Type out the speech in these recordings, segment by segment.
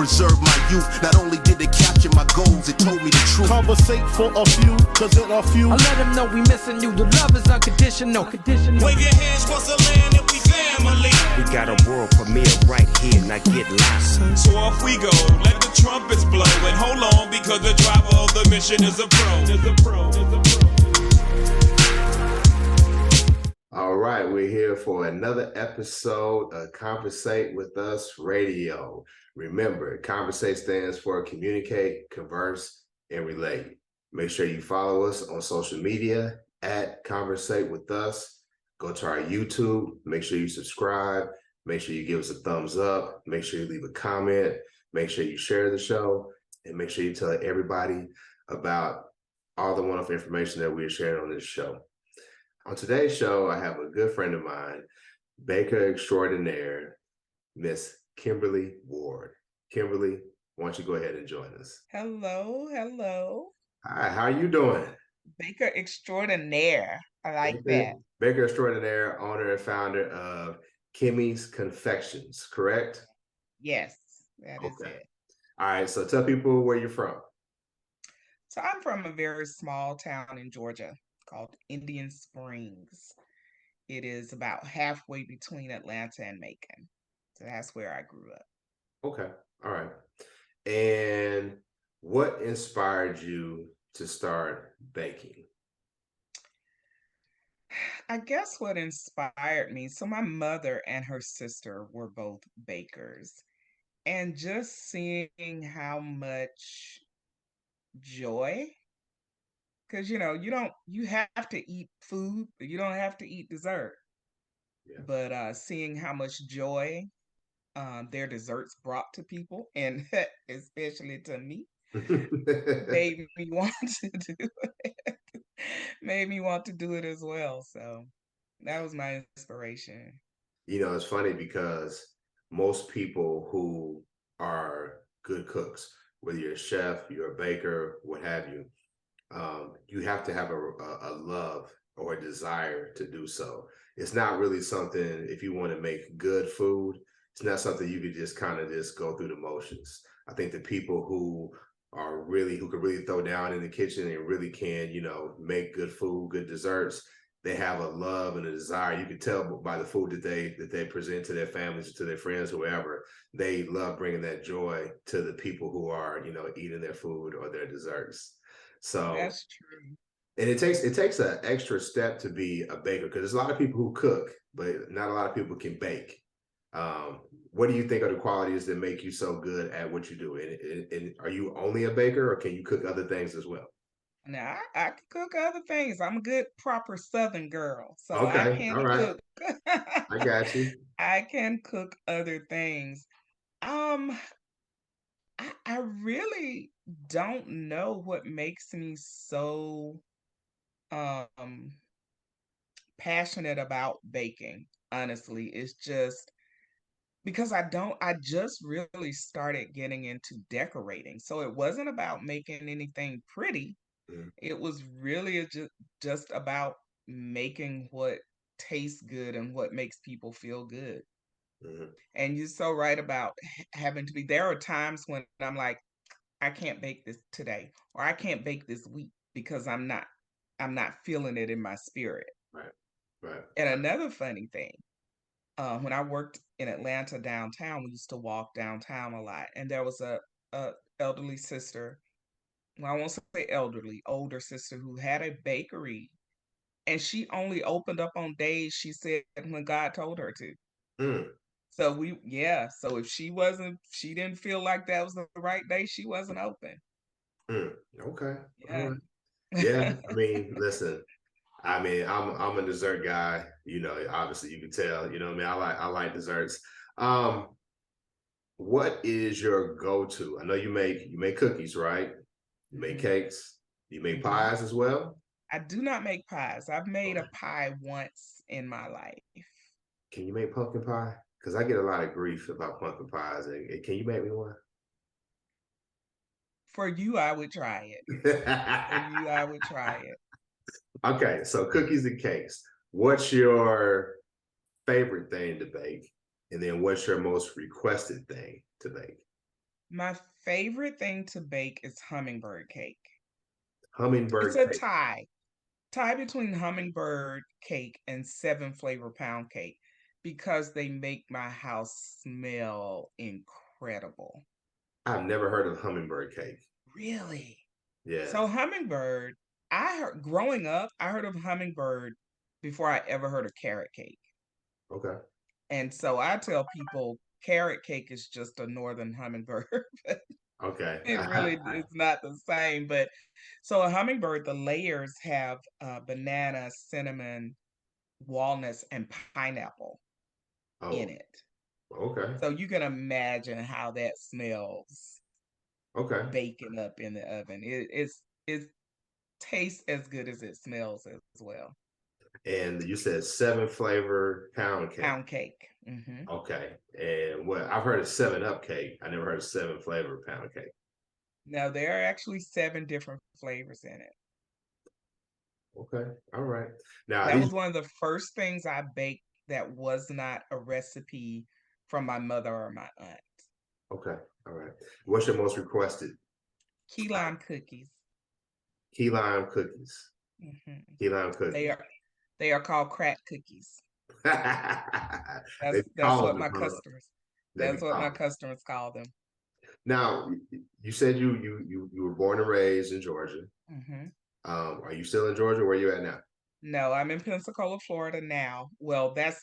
preserved my youth. Not only did it capture my goals, it told me the truth. Conversate for a few, cause in a few. I let them know we missing you. The love is unconditional. Wave your hands across the land if we family. We got a world premiere right here, now get lost. So off we go, let the trumpets blow. And hold on, because the driver of the mission is a pro. All right, we're here for another episode of conVersate with Us Radio. Remember, conVersate stands for communicate, converse, and relate. Make sure you follow us on social media at conVersate with Us. Go to our YouTube. Make sure you subscribe. Make sure you give us a thumbs up. Make sure you leave a comment. Make sure you share the show. And make sure you tell everybody about all the wonderful information that we are sharing on this show. On today's show, I have a good friend of mine, baker extraordinaire, Miss Kimberly Ward. Kimberly, why don't you go ahead and join us? Hello. Hi, how are you doing? Baker extraordinaire. I like that. Baker extraordinaire, owner and founder of Kimmie's Confections, correct? Yes, that is it. All right, so tell people where you're from. So I'm from a very small town in Georgia called Indian Springs. It is about halfway between Atlanta and Macon. So that's where I grew up. Okay, all right. And what inspired you to start baking? I guess what inspired me, so my mother and her sister were both bakers. And just seeing how much joy, because you have to eat food, but you don't have to eat dessert. Yeah. But seeing how much joy their desserts brought to people, and especially to me, made me want to do it. Made me want to do it as well. So that was my inspiration. You know, it's funny because most people who are good cooks, whether you're a chef, you're a baker, what have you, you have to have a love or a desire to do so. It's not really something, if you want to make good food, it's not something you could just kind of just go through the motions. I think the people who could really throw down in the kitchen and really can, make good food, good desserts, they have a love and a desire. You can tell by the food that they present to their families, to their friends, whoever. They love bringing that joy to the people who are, eating their food or their desserts. So that's true. And it takes an extra step to be a baker, because there's a lot of people who cook, but not a lot of people can bake. What do you think are the qualities that make you so good at what you do? And are you only a baker, or can you cook other things as well? Now, I can cook other things. I'm a good, proper Southern girl. So Okay, I can all right. cook. I got you. I can cook other things. I really don't know what makes me so passionate about baking. Honestly, it's just because I just really started getting into decorating. So it wasn't about making anything pretty. Mhm. It was really just about making what tastes good and what makes people feel good. Mhm. And you're so right about having to be. There are times when I'm like, I can't bake this today, or I can't bake this week because I'm not feeling it in my spirit. Right. And another funny thing, when I worked in Atlanta downtown, we used to walk downtown a lot, and there was a elderly sister. Well, I won't say elderly, older sister who had a bakery, and she only opened up on days, she said, when God told her to. Mm. So so if she didn't feel like that was the right day, she wasn't open. Okay. All Yeah. right. Yeah. I mean, listen. I'm a dessert guy. Obviously you can tell. I like desserts. What is your go-to? I know you make cookies, right? You make cakes. You make pies as well? I do not make pies. I've made a pie once in my life. Can you make pumpkin pie? Because I get a lot of grief about pumpkin pies. And can you make me one? For you, I would try it. For you, I would try it. Okay, so cookies and cakes. What's your favorite thing to bake? And then what's your most requested thing to bake? My favorite thing to bake is hummingbird cake. It's Hummingbird a cake. tie between hummingbird cake and 7 flavor pound cake because they make my house smell incredible. I've never heard of hummingbird cake. Really? Yeah. So hummingbird, I heard growing up, I heard of hummingbird before I ever heard of carrot cake. Okay. And so I tell people carrot cake is just a northern hummingbird. Okay. It really is not the same. But so a hummingbird, the layers have banana, cinnamon, walnuts, and pineapple in Oh, it. okay. So you can imagine how that smells Okay. baking up in the oven. It tastes as good as it smells as well. And you said 7 flavor pound cake. Pound cake. Okay. And what I've heard of 7 Up cake. I never heard of 7 flavor pound cake. Now there are actually 7 different flavors in it. Okay. All right. Now That these was one of the first things I baked that was not a recipe from my mother or my aunt. okay. All right. What's your most requested? Key lime cookies. Key lime cookies. Mhm. Key lime cookies. They are called crack cookies. They That's call what them, my huh? customers. They be That's what my called. customers call them. Now, you said you were born and raised in Georgia. hmm Are you still in Georgia? Where you at now? No, I'm in Pensacola, Florida now. Well, that's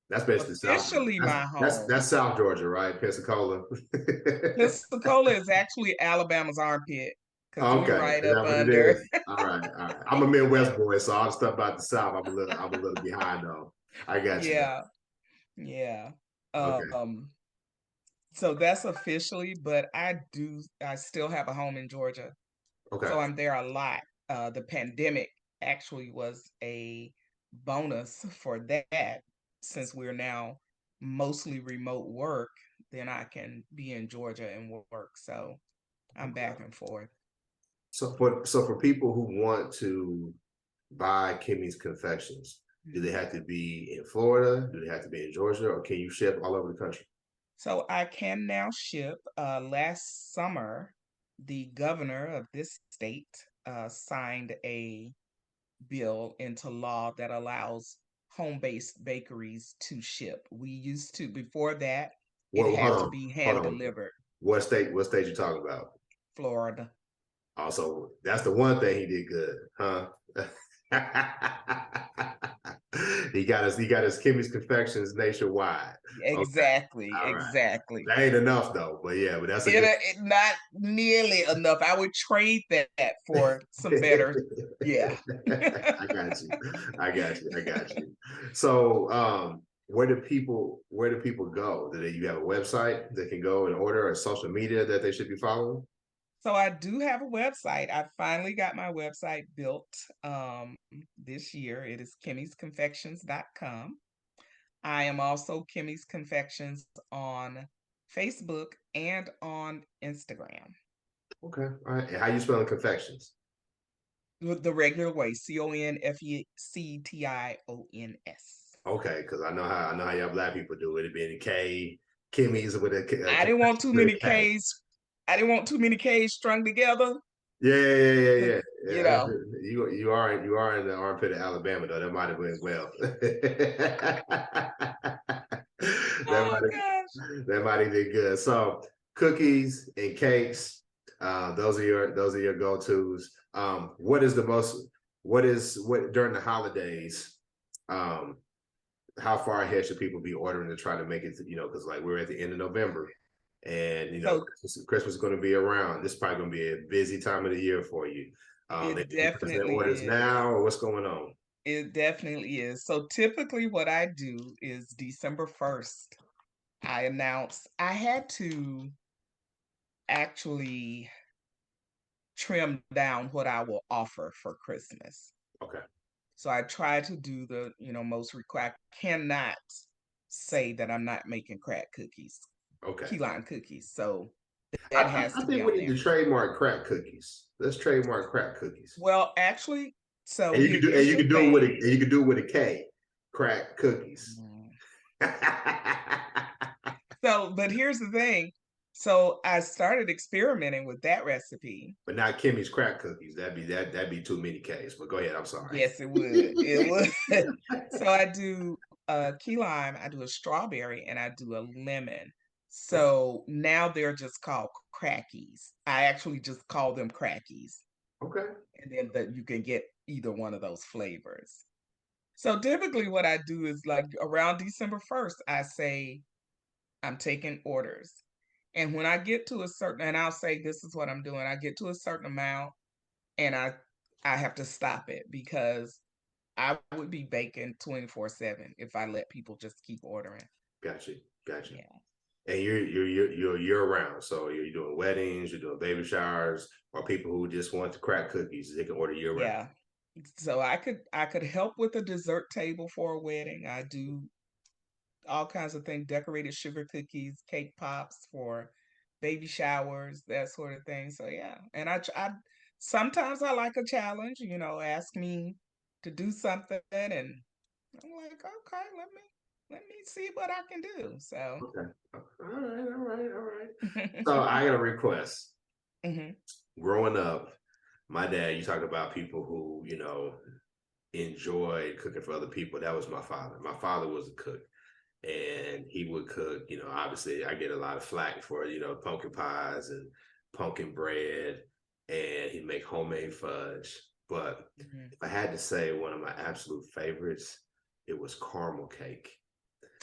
That's basically South. officially my home. That's South Georgia, right? Pensacola. Pensacola is actually Alabama's armpit because we're Okay, right is up that what it under. is? All right, all right. I'm a Midwest boy, so all the stuff about the South, I'm a little behind on. I got you. Yeah, yeah. Okay, So that's officially, but I still have a home in Georgia. okay, So I'm there a lot. The pandemic actually was a bonus for that since we're now mostly remote work, then I can be in Georgia and work. So I'm okay. back and forth. So for people who want to buy Kimmie's Confections, do they have to be in Florida? Do they have to be in Georgia, or can you ship all over the country? So I can now ship. Last summer, the governor of this state signed a bill into law that allows home-based bakeries to ship. We used to, before that, it Well, had to be hold hand on. delivered. What state? What state you talking about? Florida. Also, that's the one thing he did good, huh? He got his Kimmie's Confections nationwide. Exactly, All right. exactly. That ain't enough though, but yeah, but that's a good. It not nearly enough. I would trade that for some better. Yeah. I got you. I got you. I got you. So where do people go? You have a website they can go and order, or social media that they should be following? So I do have a website. I finally got my website built this year. It is kimmiesconfections.com. I am also Kimmie's Confections on Facebook and on Instagram. Okay. All right. And how you spelling confections? The regular way, CONFECTIONS. Okay, because I know how y'all black people do it. It being a K, Kimmy's with a I didn't want too with a many K. K's. I didn't want too many K's strung together. Yeah. You know. You are in the armpit of Alabama though. That might have been well. Oh gosh. That might have been good. So cookies and cakes, those are your go-tos. What during the holidays? How far ahead should people be ordering to try to make it? Because like we're at the end of November, and So Christmas is going to be around. This is probably going to be a busy time of the year for you. it They definitely orders is. now, or what's going on? It definitely is. So typically what I do is December 1st, I announce I had to actually trim down what I will offer for Christmas. Okay. So I try to do the, most required. I cannot say that I'm not making crack cookies, Okay. key lime cookies. So that has I to be think on we need there. to trademark crack cookies. Let's trademark crack cookies. Well, actually, so And you can do it with a K, crack cookies. So, but here's the thing. So I started experimenting with that recipe. But not Kimmy's crack cookies. That'd be too many K's. But go ahead. I'm sorry. Yes, it would. It would. So I do a key lime, I do a strawberry, and I do a lemon. So now they're just called crackies. I actually just call them crackies. Okay. And then you can get either one of those flavors. So typically what I do is like around December 1st, I say I'm taking orders. And when I get to a certain, and I'll say this is what I'm doing, I get to a certain amount and I have to stop it because I would be baking 24/7 if I let people just keep ordering. Gotcha. Gotcha. Yeah. And you're year round. So you're doing weddings, you're doing baby showers, or people who just want the crack cookies, they can order year round. Yeah. So I could help with a dessert table for a wedding. I do all kinds of things, decorated sugar cookies, cake pops for baby showers, that sort of thing. So yeah. And I sometimes I like a challenge, ask me to do something and I'm like, okay, let me see what I can do. So Okay. All right. So I got a request. mhm. Growing up, my dad, you talk about people who, enjoy cooking for other people. That was my father. My father was a cook and he would cook, obviously I get a lot of flack for, pumpkin pies and pumpkin bread, and he'd make homemade fudge. But Mhm. if I had to say one of my absolute favorites, it was caramel cake.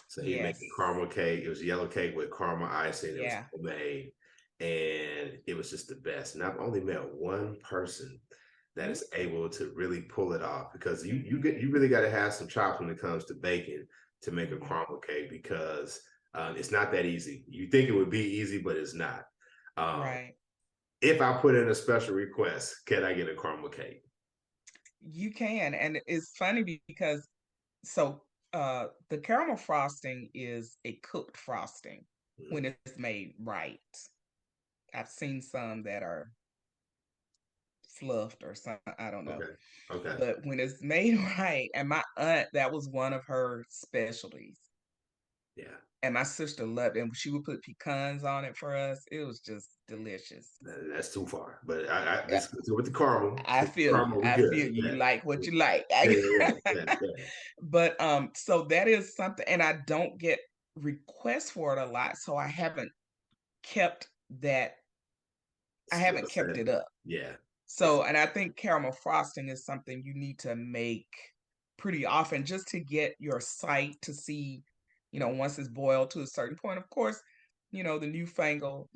So he'd make Yes. a caramel cake. It was yellow cake with caramel icing. It was Yeah. homemade, and it was just the best. And I've only met one person that is able to really pull it off, because you really got to have some chops when it comes to baking to make a Mhm. caramel cake, because it's not that easy. You think it would be easy, but it's not. Right. If I put in a special request, can I get a caramel cake? You can. And it's funny because so the caramel frosting is a cooked frosting Mhm. when it's made right. I've seen some that are fluffed or something, I don't know. Okay. Okay. But when it's made right, and my aunt, that was one of her specialties. Yeah. And my sister loved it. And she would put pecans on it for us. It was just delicious. That's too far. But I Yeah, let's go with the caramel. I Stick with feel you. caramel, we I good. feel you. You Yeah. like what you like. Yeah. But so that is something, and I don't get requests for it a lot, so kept that I Skill haven't kept set. it up. Yeah. So, and I think caramel frosting is something you need to make pretty often just to get your sight to see, once it's boiled to a certain point. Of course, the newfangled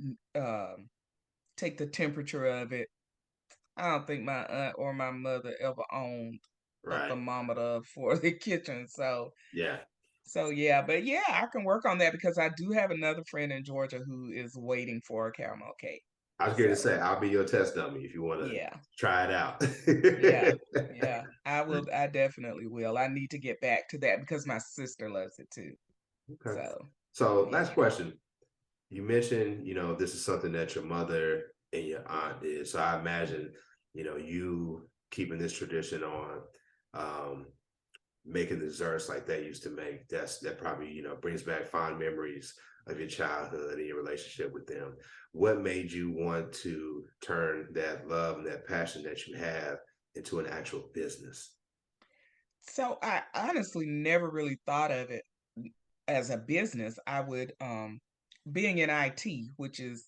take the temperature of it. I don't think my aunt or my mother ever owned a Right. thermometer for the kitchen. Yeah. So yeah, but yeah, I can work on that because I do have another friend in Georgia who is waiting for a caramel cake. I was going to So say, I'll be your test dummy if you want to yeah, try it out. yeah, yeah. I will. I definitely will. I need to get back to that because my sister loves it too. Okay. So So, yeah. last question. You mentioned, this is something that your mother and your aunt did. So I imagine, you keeping this tradition on, um, making the desserts like they used to make. That probably, brings back fond memories of your childhood and your relationship with them. What made you want to turn that love and that passion that you have into an actual business? So I honestly never really thought of it as a business. I would being in IT, which is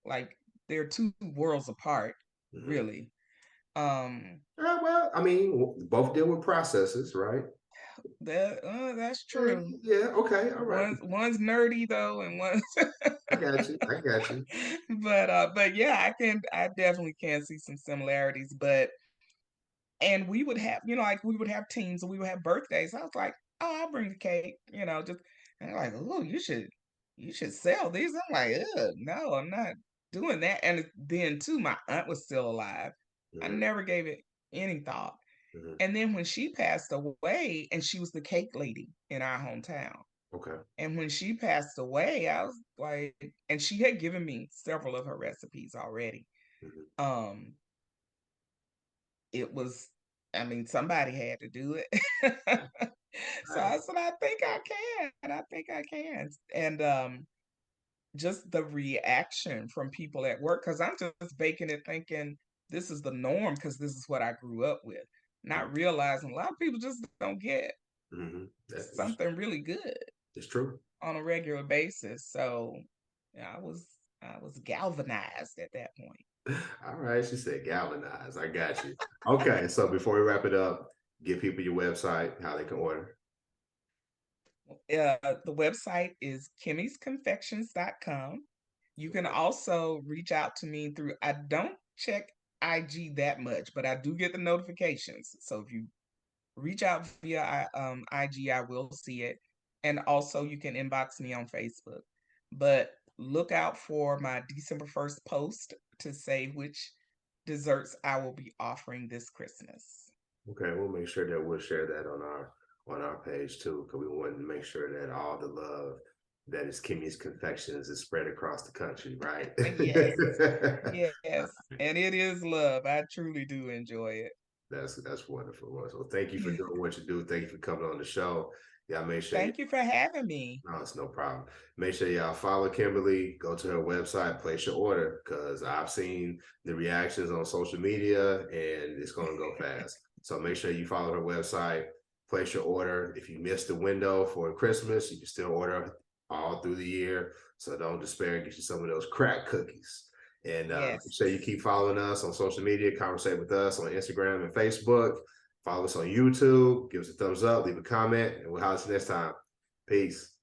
like they're two worlds apart, Mhm. really. Um Well, I mean, both deal with processes, right? that's true. Yeah. Okay. All right. One's nerdy though, and one's I got you. I got you. but yeah, I definitely can see some similarities. But and we would have, like we would have teams and we would have birthdays. I was like, oh, I'll bring the cake, just and they're like, oh, you should sell these. I'm like, ugh, no, I'm not doing that. And then too, my aunt was still alive. I Mhm, never gave it any thought. mhm. And then when she passed away, and she was the cake lady in our hometown. Okay. And when she passed away, I was like, and she had given me several of her recipes already. Mhm. Um, it was, I mean, somebody had to do it. So Right. I said, I think I can. I think I can. And just the reaction from people at work, because I'm just baking it thinking this is the norm because this is what I grew up with, not realizing a lot of people just don't get something really good It's true. on a regular basis. So yeah, I was galvanized at that point. All right, she said galvanized. I got you. Okay, so before we wrap it up, give people your website, how they can order. The website is kimmiesconfections.com. You can also reach out to me through, I don't check IG that much, but I do get the notifications. So if you reach out via IG, I will see it. And also you can inbox me on Facebook. But look out for my December 1st post to say which desserts I will be offering this Christmas. Okay, we'll make sure that we'll share that on our page too, because we want to make sure that all the love that is Kimmie's Confections is spread across the country, right? Yes, yes, and it is love. I truly do enjoy it. That's wonderful. So thank you for doing what you do. Thank you for coming on the show. Yeah, make sure. Thank you for having me. No, it's no problem. Make sure y'all follow Kimberly. Go to her website, place your order, because I've seen the reactions on social media, and it's going to go fast. So make sure you follow her website, place your order. If you missed the window for Christmas, you can still order all through the year. So don't despair. Get you some of those crack cookies. And Yes. so you keep following us on social media, conversate with us on Instagram and Facebook. Follow us on YouTube. Give us a thumbs up, leave a comment, and we'll holler at you next time. Peace.